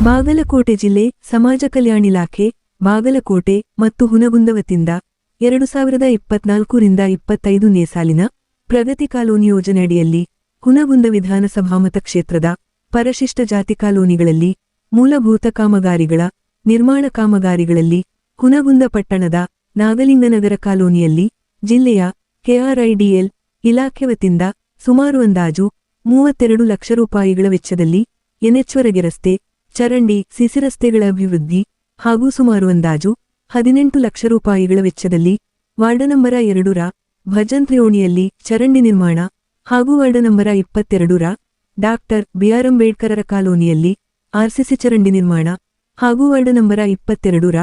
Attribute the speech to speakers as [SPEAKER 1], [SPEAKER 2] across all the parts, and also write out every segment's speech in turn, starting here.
[SPEAKER 1] ಬಾಗಲಕೋಟೆ ಜಿಲ್ಲೆ ಸಮಾಜ ಕಲ್ಯಾಣ ಇಲಾಖೆ ಬಾಗಲಕೋಟೆ ಮತ್ತು ಹುನಗುಂದ ವತಿಯಿಂದ 2024ರಿಂದ 25ನೇ ಸಾಲಿನ ಪ್ರಗತಿ ಕಾಲೋನಿ ಯೋಜನೆಯಡಿಯಲ್ಲಿ ಹುನಗುಂದ ವಿಧಾನಸಭಾ ಮತಕ್ಷೇತ್ರದ ಪರಿಶಿಷ್ಟ ಜಾತಿ ಕಾಲೋನಿಗಳಲ್ಲಿ ಮೂಲಭೂತ ಕಾಮಗಾರಿಗಳ ನಿರ್ಮಾಣ ಕಾಮಗಾರಿಗಳಲ್ಲಿ ಹುನಗುಂದ ಪಟ್ಟಣದ ನಾಗಲಿಂಗನಗರ ಕಾಲೋನಿಯಲ್ಲಿ ಜಿಲ್ಲೆಯ ಕೆಆರ್ಐಡಿಎಲ್ ಇಲಾಖೆ ವತಿಯಿಂದ ಸುಮಾರು ಅಂದಾಜು 32 ಲಕ್ಷ ರೂಪಾಯಿಗಳ ವೆಚ್ಚದಲ್ಲಿ ಎನ್ಎಚ್ ರಸ್ತೆ ಚರಂಡಿ ಸಿಸಿ ರಸ್ತೆಗಳ ಅಭಿವೃದ್ಧಿ ಹಾಗೂ ಸುಮಾರು ಅಂದಾಜು 18 ಲಕ್ಷ ರೂಪಾಯಿಗಳ ವೆಚ್ಚದಲ್ಲಿ ವಾರ್ಡ ನಂಬರ 2ರ ಭಜನ್ ತ್ರಿಯೋಣಿಯಲ್ಲಿ ಚರಂಡಿ ನಿರ್ಮಾಣ ಹಾಗೂ ವಾರ್ಡ ನಂಬರ 22ರ ಡಾಕ್ಟರ್ ಬಿಆರ್ ಅಂಬೇಡ್ಕರರ ಕಾಲೋನಿಯಲ್ಲಿ ಆರ್ಸಿಸಿ ಚರಂಡಿ ನಿರ್ಮಾಣ ಹಾಗೂ ವಾರ್ಡ ನಂಬರ 22ರ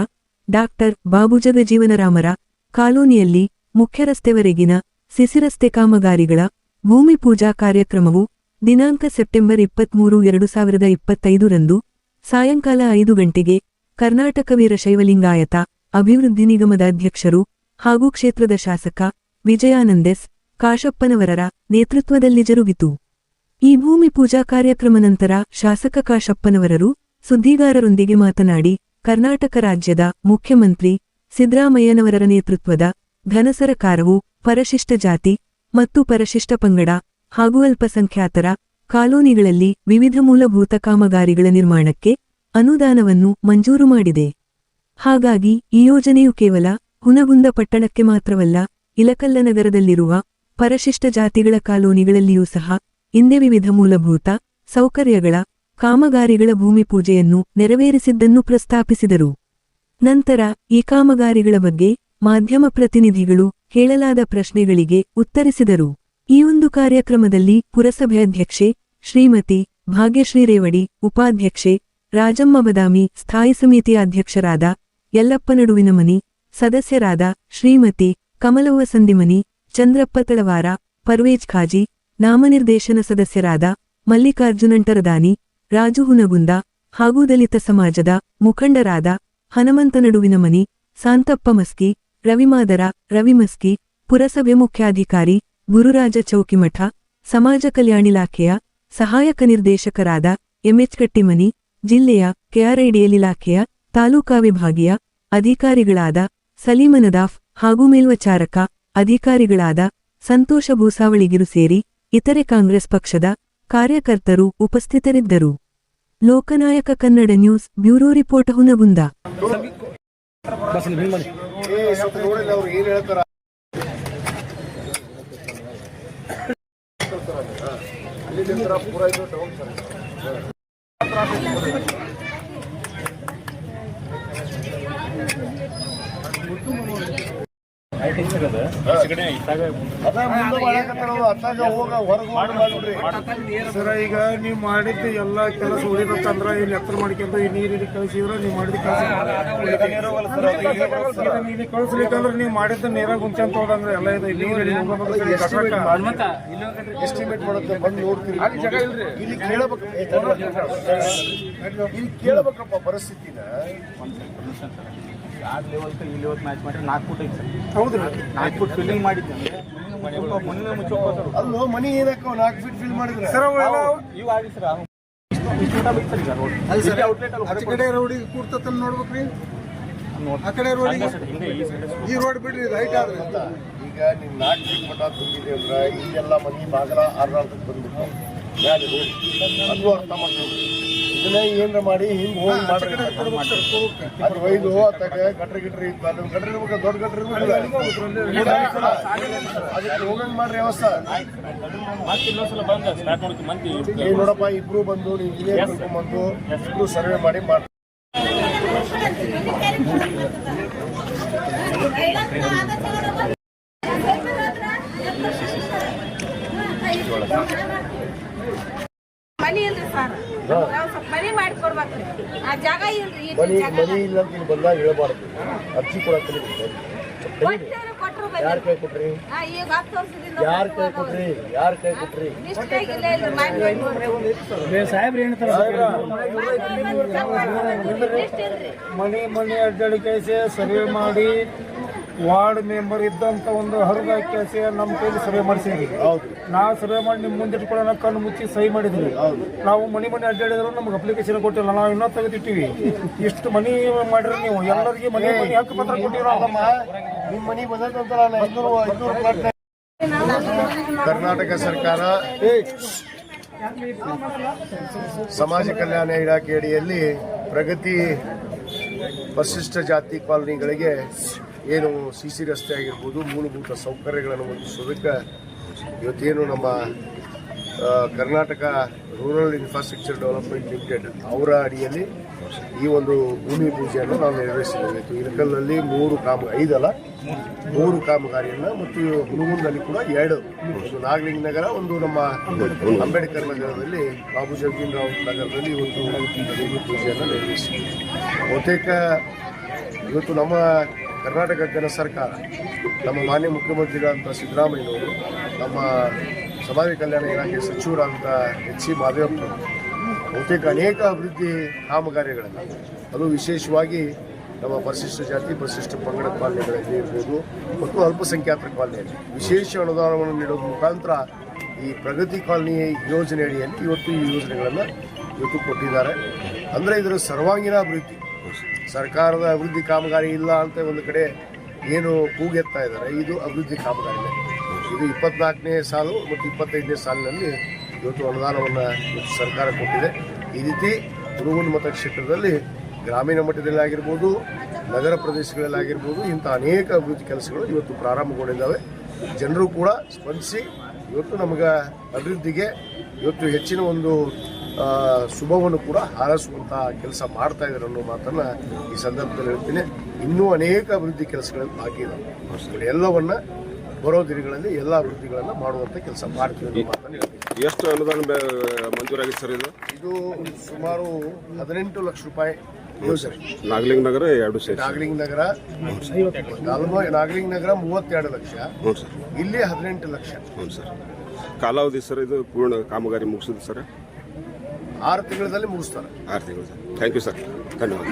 [SPEAKER 1] ಡಾಕ್ಟರ್ ಬಾಬು ಜಗಜೀವನರಾಮರ ಕಾಲೋನಿಯಲ್ಲಿ ಮುಖ್ಯ ರಸ್ತೆವರೆಗಿನ ಸಿಸಿ ರಸ್ತೆ ಕಾಮಗಾರಿಗಳ ಭೂಮಿ ಪೂಜಾ ಕಾರ್ಯಕ್ರಮವು ದಿನಾಂಕ ಸೆಪ್ಟೆಂಬರ್ 23, 2025ರಂದು ಸಾಯಂಕಾಲ 5 ಗಂಟೆಗೆ ಕರ್ನಾಟಕ ವೀರಶೈವಲಿಂಗಾಯತ ಅಭಿವೃದ್ಧಿ ನಿಗಮದ ಅಧ್ಯಕ್ಷರು ಹಾಗೂ ಕ್ಷೇತ್ರದ ಶಾಸಕ ವಿಜಯಾನಂದೆಸ್ ಕಾಶಪ್ಪನವರರ ನೇತೃತ್ವದಲ್ಲಿ ಜರುಗಿತು. ಈ ಭೂಮಿ ಪೂಜಾ ಕಾರ್ಯಕ್ರಮ ನಂತರ ಶಾಸಕ ಕಾಶಪ್ಪನವರರು ಸುದ್ದಿಗಾರರೊಂದಿಗೆ ಮಾತನಾಡಿ, ಕರ್ನಾಟಕ ರಾಜ್ಯದ ಮುಖ್ಯಮಂತ್ರಿ ಸಿದ್ದರಾಮಯ್ಯನವರ ನೇತೃತ್ವದ ಘನ ಸರ್ಕಾರವು ಪರಿಶಿಷ್ಟ ಜಾತಿ ಮತ್ತು ಪರಿಶಿಷ್ಟ ಪಂಗಡ ಹಾಗೂ ಅಲ್ಪಸಂಖ್ಯಾತರ ಕಾಲೋನಿಗಳಲ್ಲಿ ವಿವಿಧ ಮೂಲಭೂತ ಕಾಮಗಾರಿಗಳ ನಿರ್ಮಾಣಕ್ಕೆ ಅನುದಾನವನ್ನು ಮಂಜೂರು ಮಾಡಿದೆ. ಹಾಗಾಗಿ ಈ ಯೋಜನೆಯು ಕೇವಲ ಹುನಗುಂದ ಪಟ್ಟಣಕ್ಕೆ ಮಾತ್ರವಲ್ಲ, ಇಲಕಲ್ಲ ನಗರದಲ್ಲಿರುವ ಪರಿಶಿಷ್ಟ ಜಾತಿಗಳ ಕಾಲೋನಿಗಳಲ್ಲಿಯೂ ಸಹ ಇಂದೇ ವಿವಿಧ ಮೂಲಭೂತ ಸೌಕರ್ಯಗಳ ಕಾಮಗಾರಿಗಳ ಭೂಮಿ ಪೂಜೆಯನ್ನು ನೆರವೇರಿಸಿದ್ದನ್ನು ಪ್ರಸ್ತಾಪಿಸಿದರು. ನಂತರ ಈ ಕಾಮಗಾರಿಗಳ ಬಗ್ಗೆ ಮಾಧ್ಯಮ ಪ್ರತಿನಿಧಿಗಳು ಕೇಳಲಾದ ಪ್ರಶ್ನೆಗಳಿಗೆ ಉತ್ತರಿಸಿದರು. ಈ ಒಂದು ಕಾರ್ಯಕ್ರಮದಲ್ಲಿ ಪುರಸಭೆ ಅಧ್ಯಕ್ಷೆ ಶ್ರೀಮತಿ ಭಾಗ್ಯಶ್ರೀ ರೇವಡಿ, ಉಪಾಧ್ಯಕ್ಷೆ ರಾಜಮ್ಮ ಬದಾಮಿ, ಸ್ಥಾಯಿ ಸಮಿತಿಯ ಅಧ್ಯಕ್ಷರಾದ ಯಲ್ಲಪ್ಪ ನಡುವಿನಮನಿ, ಸದಸ್ಯರಾದ ಶ್ರೀಮತಿ ಕಮಲವ್ವ ಸಂದಿಮನಿ, ಚಂದ್ರಪ್ಪ ತಳವಾರ, ಪರ್ವೇಜ್ ಖಾಜಿ, ನಾಮನಿರ್ದೇಶನ ಸದಸ್ಯರಾದ ಮಲ್ಲಿಕಾರ್ಜುನಂಟರದಾನಿ, ರಾಜು ಹುನಗುಂದ ಹಾಗೂ ದಲಿತ ಸಮಾಜದ ಮುಖಂಡರಾದ ಹನುಮಂತ ನಡುವಿನಮನಿ, ಸಾಂತಪ್ಪ ಮಸ್ಕಿ, ರವಿಮಾದರ, ರವಿಮಸ್ಕಿ, ಪುರಸಭೆ ಮುಖ್ಯಾಧಿಕಾರಿ ಗುರುರಾಜ ಚೌಕಿಮಠ, ಸಮಾಜ ಕಲ್ಯಾಣ ಇಲಾಖೆಯ ಸಹಾಯಕ ನಿರ್ದೇಶಕರಾದ ಎಂಎಚ್ ಕಟ್ಟಿಮನಿ, ಜಿಲ್ಲೆಯ ಕೆಆರ್ಐಡಿಎಲ್ ಇಲಾಖೆಯ ತಾಲೂಕಾ ವಿಭಾಗೀಯ ಅಧಿಕಾರಿಗಳಾದ ಸಲೀಮ ನದಾಫ್ ಹಾಗೂ ಮೇಲ್ವಚಾರಕ ಅಧಿಕಾರಿಗಳಾದ ಸಂತೋಷ ಭೂಸಾವಳಿಗಿರು ಸೇರಿ ಇತರೆ ಕಾಂಗ್ರೆಸ್ ಪಕ್ಷದ ಕಾರ್ಯಕರ್ತರು ಉಪಸ್ಥಿತರಿದ್ದರು. Lokanayaka Kannada news bureau report Hungund.
[SPEAKER 2] ಸರ ಈಗ ನೀವು ಮಾಡಿದ್ದು ಎಲ್ಲ ಕೆಲಸ ಉಳಿದತ್ತಂದ್ರ ಇಲ್ಲಿ ಎತ್ತರ ಮಾಡ್ಕೊಂಡು ಈ ನೀರಿಗೆ ಕಳಿಸಿದ್ರ ನೀವು ಮಾಡಿದ ಕೆಲಸ ಕಳಿಸ್ಲಿಕ್ಕಂದ್ರೆ ನೀವು ಮಾಡಿದ್ದು ನೀರಾಗ ಮುಂಚೆ ಅಂತ ಹೋದಂದ್ರೆ ಎಲ್ಲ ಇದು ನೀರಲ್ಲಿ
[SPEAKER 3] ಎಸ್ಟಿಮೇಟ್ ಮಾಡುತ್ತೆ ಬಂದು ನೋಡ್ತೀವಿ. ಇಲ್ಲಿ ಕೇಳಬೇಕಪ್ಪ ಪರಿಸ್ಥಿತಿನ.
[SPEAKER 2] ಯಾರು ಲೆವೆಲ್ ಈ ಲೆವೆಲ್ ಮ್ಯಾಚ್ ಮಾಡಿದ್ರೆ 4 ಫುಟ್ ಐತೆ ಸರ್. ಹೌದು, 4 ಫುಟ್ ಫಿಲ್ಲಿಂಗ್ ಮಾಡಿದ್ದೆ.
[SPEAKER 3] ಅಲ್ಲೋ ಮನಿ ಏನಕ್ಕ 4 ಫೀಟ್ ಫಿಲ್ ಮಾಡಿದ್ರೆ
[SPEAKER 2] ಸರ್ ಇವು ಆಗಿ ಸರ್ ಆಚೆ ಕಡೆ ರೋಡಿಗೆ ಕೂರ್ತತನ್ನ ನೋಡ್ಬೇಕ್ರಿ. ಆ ಕಡೆ ರೋಡಿಗೆ ಈ ರೋಡ್ ಬಿಡ್ರಿ, ರೈಟ್ ಆದ್ರೆ
[SPEAKER 3] ಈಗ ನೀವು 4 ಫೀಟ್ ಮಠ ತುಂಬಿದೆ ಅಂದ್ರೆ ಇಲ್ಲೆಲ್ಲ ಮನಿ ಬಾಗಲ 6 ಬಂದ್ಬಿಟ್ಟು ಅದು ಅರ್ಥ ಮಾಡ್ಕೊಂಡು ಇದನ್ನ ಏನ್ರ ಮಾಡಿ ಹಿಂಗ್ ಹೋಗಿ ಮಾಡ್ರಿ. ಅದು ಒಯ್ದು ಅತ್ತಾಗ ಗಟ್ರ ಗಿಟ್ರಿ ಇತ್ತು, ಅಲ್ಲಿ ಗಟ್ರ ಇರ್ಬೇಕು, ದೊಡ್ಡ ಗಟ್ರ ಇರ್ಬೇಕು, ಅದಕ್ಕೆ ಹೋಗಂಗ್ ಮಾಡ್ರಿ ವ್ಯವಸ್ಥೆ. ನೋಡಪ್ಪ, ಇಬ್ರು ಬಂದು ನೀವು ಇಂಜಿನಿಯರ್ ಕರ್ಕೊಂಡ್ಬಂದು ಇಬ್ರು ಸರ್ವೆ ಮಾಡಿ ಮಾಡ್ರಿ.
[SPEAKER 4] ಮನಿ ಇಲ್ರಿ ಸರ್, ಮನಿ ಮಾಡಿಕೊಡ್ಬೇಕ್ರಿ. ಆ ಜಾಗ ಇಲ್ರಿ.
[SPEAKER 3] ಮನಿ ಇಲ್ಲ ಅಂತ ಇಲ್ಲಿ ಬಂದಾಗ ಹೇಳ್ಬಾರ್ದು, ಅರ್ಜಿ ಕೊಡಕ್ಕೆ ಯಾರ ಕೈ ಕೊಟ್ರಿ? ಯಾರ ಕೈ ಕೊಟ್ರಿ? ಯಾರ ಕೈ ಕೊಟ್ರಿ?
[SPEAKER 2] ಸಾಹೇಬ್ರು ಹೇಳ್ತಾರ ಮನಿ ಅಡ್ಡಾಡಿ ಕೈಸೆ ಸರ್ವೆ ಮಾಡಿ
[SPEAKER 5] ವಾರ್ಡ್ ಮೆಂಬರ್ ಇದ್ದಂತ ಒಂದು ಹರಿದ ಕೆಲಸ ನಮ್ಮ ಕೈಲಿ ಸರ್ವೆ ಮಾಡಿಸಿದ್ರಿ.
[SPEAKER 3] ಹೌದು
[SPEAKER 5] ನಾವು ಸರ್ವೆ ಮಾಡಿ ನಿಮ್ಮ ಮುಂದಿಟ್ಕೊಳ್ಳೋಣ ಕಣ್ಣು ಮುಚ್ಚಿ ಸಹಿ ಮಾಡಿದ್ರಿ. ನಾವು ಮನೆ ಅಡ್ಡಾಡಿದ್ರು ನಮ್ಗೆ ಅಪ್ಲಿಕೇಶನ್ ಕೊಟ್ಟಿಲ್ಲ, ನಾವು ಇನ್ನೂ ತೆಗೆದಿಟ್ಟಿವಿ. ಇಷ್ಟು ಮನಿ ಮಾಡಿರಿ ನೀವು, ಎಲ್ಲರಿಗೆ ಮನೆ ಹಕ್ಕು ಪತ್ರ ಕೊಟ್ಟಿರೋ
[SPEAKER 3] ನಿಮ್ಮ ಮನೆ ಬಂದಂತ ಕರ್ನಾಟಕ ಸರ್ಕಾರ ಸಮಾಜ ಕಲ್ಯಾಣ ಇಲಾಖೆ ಅಡಿಯಲ್ಲಿ ಪ್ರಗತಿ ಪರಿಶಿಷ್ಟ ಜಾತಿ ಕಾಲೋನಿಗಳಿಗೆ ಏನು ಸಿಸಿ ರಸ್ತೆ ಆಗಿರ್ಬೋದು, ಮೂಲಭೂತ ಸೌಕರ್ಯಗಳನ್ನು ಒದಗಿಸೋದಕ್ಕೆ ಇವತ್ತೇನು ನಮ್ಮ Karnataka rural infrastructure development limited ಅವರ ಅಡಿಯಲ್ಲಿ ಈ ಒಂದು ಭೂಮಿ ಪೂಜೆಯನ್ನು ನಾವು ನೆರವೇರಿಸಿದ್ದೇವೆ. ಇಳಕಲ್ನಲ್ಲಿ 3 ಕಾಮಗಾರಿಯನ್ನು ಮತ್ತು ಹುಣಗುಂದಲ್ಲಿ ಕೂಡ 2, ಒಂದು ನಾಗಲಿಂಗ ನಗರ, ಒಂದು ನಮ್ಮ ಅಂಬೇಡ್ಕರ್ ನಗರದಲ್ಲಿ ಬಾಬು ಜಗಜೀವನ್ ರಾವ್ ನಗರದಲ್ಲಿ ಒಂದು ಭೂಮಿ ಪೂಜೆಯನ್ನು ನೆರವೇರಿಸಿದ್ದೇವೆ. ಬಹುತೇಕ ಇವತ್ತು ನಮ್ಮ ಕರ್ನಾಟಕ ಜನ ಸರ್ಕಾರ, ನಮ್ಮ ಮಾನ್ಯ ಮುಖ್ಯಮಂತ್ರಿಗಳಂಥ ಸಿದ್ದರಾಮಯ್ಯನವರು, ನಮ್ಮ ಸಮಾಜ ಕಲ್ಯಾಣ ಇಲಾಖೆ ಸಚಿವರಾದಂಥ ಎಚ್.ಸಿ. ಮಾದೇವಪ್ಪನವರು ಬಹುತೇಕ ಅನೇಕ ಅಭಿವೃದ್ಧಿ ಕಾಮಗಾರಿಗಳನ್ನು, ಅದು ವಿಶೇಷವಾಗಿ ನಮ್ಮ ಪರಿಶಿಷ್ಟ ಜಾತಿ ಪರಿಶಿಷ್ಟ ಪಂಗಡ ಕಾಲೋನಿಗಳಲ್ಲಿ ಇರ್ಬೋದು ಮತ್ತು ಅಲ್ಪಸಂಖ್ಯಾತರ ಕಾಲೋನಿಯಲ್ಲಿ ವಿಶೇಷ ಅನುದಾನವನ್ನು ನೀಡೋದ್ರ ಮುಖಾಂತರ ಈ ಪ್ರಗತಿ ಕಾಲೋನಿ ಯೋಜನೆ ಅಡಿಯಲ್ಲಿ ಇವತ್ತು ಈ ಯೋಜನೆಗಳನ್ನು ಇವತ್ತು ಕೊಟ್ಟಿದ್ದಾರೆ. ಅಂದರೆ ಇದರ ಸರ್ವಾಂಗೀಣ ಅಭಿವೃದ್ಧಿ, ಸರ್ಕಾರದ ಅಭಿವೃದ್ಧಿ ಕಾಮಗಾರಿ ಇಲ್ಲ ಅಂತ ಒಂದು ಕಡೆ ಏನು ಕೂಗೆತ್ತಾ ಇದ್ದಾರೆ, ಇದು ಅಭಿವೃದ್ಧಿ ಕಾಮಗಾರಿನೇ. ಇದು 24ನೇ ಸಾಲು ಮತ್ತು 25ನೇ ಸಾಲಿನಲ್ಲಿ ಇವತ್ತು ಅನುದಾನವನ್ನು ಸರ್ಕಾರ ಕೊಟ್ಟಿದೆ. ಈ ರೀತಿ ಹುಣಗುಂದ ಮತಕ್ಷೇತ್ರದಲ್ಲಿ ಗ್ರಾಮೀಣ ಮಟ್ಟದಲ್ಲಿ ಆಗಿರ್ಬೋದು, ನಗರ ಪ್ರದೇಶಗಳಲ್ಲಿ ಆಗಿರ್ಬೋದು, ಇಂಥ ಅನೇಕ ಅಭಿವೃದ್ಧಿ ಕೆಲಸಗಳು ಇವತ್ತು ಪ್ರಾರಂಭಗೊಂಡಿದ್ದಾವೆ. ಜನರು ಕೂಡ ಸ್ಪಂದಿಸಿ ಇವತ್ತು ನಮಗೆ ಅಭಿವೃದ್ಧಿಗೆ ಇವತ್ತು ಹೆಚ್ಚಿನ ಒಂದು ಶುಭವನ್ನು ಕೂಡ ಹಾರೈಸುವಂಥ ಕೆಲಸ ಮಾಡ್ತಾ ಇದ್ದಾರೆ ಅನ್ನೋ ಮಾತನ್ನು ಈ ಸಂದರ್ಭದಲ್ಲಿ ಹೇಳ್ತೀನಿ. ಇನ್ನೂ ಅನೇಕ ಅಭಿವೃದ್ಧಿ ಕೆಲಸಗಳಲ್ಲಿ ಬಾಕಿ ಇದ್ದಾವೆ. ಎಲ್ಲವನ್ನ ಬರೋ ದಿನಗಳಲ್ಲಿ ಎಲ್ಲ ಅಭಿವೃದ್ಧಿಗಳನ್ನು ಮಾಡುವಂಥ ಕೆಲಸ ಮಾಡ್ತೀವಿ ಅನ್ನೋ ಮಾತನ್ನು ಹೇಳ್ತೀನಿ.
[SPEAKER 6] ಎಷ್ಟು ಅನುದಾನ ಮಂಜೂರಾಗಿದೆ ಸರ್? ಇದು
[SPEAKER 3] ಸುಮಾರು 18 ಲಕ್ಷ ರೂಪಾಯಿ ಯೋಜನೆ.
[SPEAKER 6] ನಾಗಲಿಂಗ ನಗರ 2 ಸೇರಿ.
[SPEAKER 3] ನಾಗಲಿಂಗ ನಗರ 32 ಲಕ್ಷ, ಇಲ್ಲಿ 18 ಲಕ್ಷ.
[SPEAKER 6] ಹ್ಞೂ ಸರ್. ಕಾಲಾವಧಿ ಸರ್ ಇದು ಪೂರ್ಣ ಕಾಮಗಾರಿ ಮುಗಿಸಿದೆ ಸರ್?
[SPEAKER 3] 6 ತಿಂಗಳಲ್ಲಿ ಮುಗಿಸ್ತಾರೆ.
[SPEAKER 6] 6 ತಿಂಗಳು ಸರ್. ಥ್ಯಾಂಕ್ ಯು ಸರ್, ಧನ್ಯವಾದ.